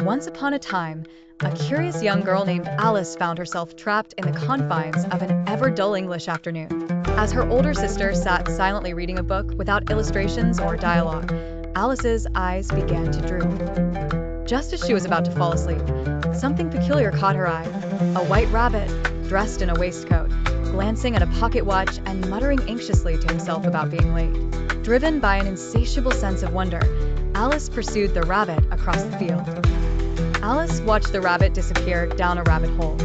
Once upon a time, a curious young girl named Alice found herself trapped in the confines of an ever-dull English afternoon. As her older sister sat silently reading a book without illustrations or dialogue, Alice's eyes began to droop. Just as she was about to fall asleep, something peculiar caught her eye. A white rabbit, dressed in a waistcoat, glancing at a pocket watch and muttering anxiously to himself about being late. Driven by an insatiable sense of wonder, Alice pursued the rabbit across the field. Alice watched the rabbit disappear down a rabbit hole.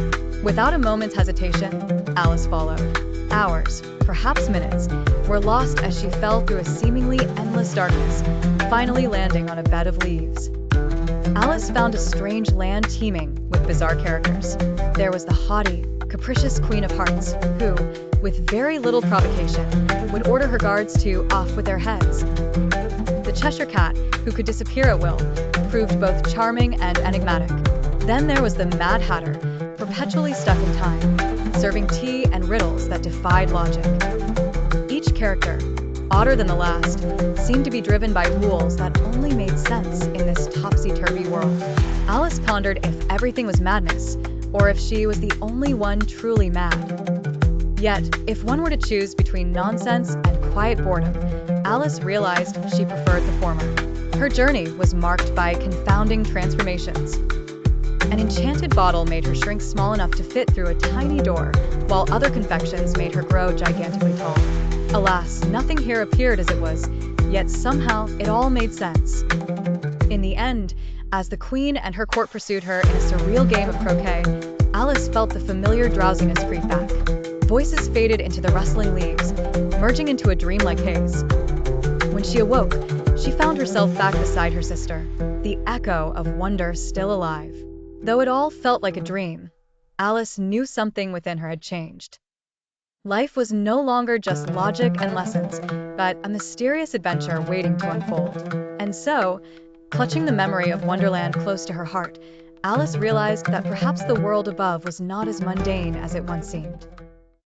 Without a moment's hesitation, Alice followed. Hours, perhaps minutes, were lost as she fell through a seemingly endless darkness, finally landing on a bed of leaves. Alice found a strange land teeming with bizarre characters. There was the haughty, capricious Queen of Hearts, who, with very little provocation, would order her guards to off with their heads. The Cheshire Cat, who could disappear at will, proved both charming and enigmatic. Then there was the Mad Hatter, perpetually stuck in time, serving tea and riddles that defied logic. Each character, odder than the last, seemed to be driven by rules that only made sense in this topsy-turvy world. Alice pondered if everything was madness, or if she was the only one truly mad. Yet, if one were to choose between nonsense and quiet boredom, Alice realized she preferred the former. Her journey was marked by confounding transformations. An enchanted bottle made her shrink small enough to fit through a tiny door, while other confections made her grow gigantically tall. Alas, nothing here appeared as it was, yet somehow it all made sense. In the end, as the Queen and her court pursued her in a surreal game of croquet, Alice felt the familiar drowsiness creep back. Voices faded into the rustling leaves, merging into a dreamlike haze. When she awoke, she found herself back beside her sister, the echo of wonder still alive. Though it all felt like a dream, Alice knew something within her had changed. Life was no longer just logic and lessons, but a mysterious adventure waiting to unfold. And so, clutching the memory of Wonderland close to her heart, Alice realized that perhaps the world above was not as mundane as it once seemed.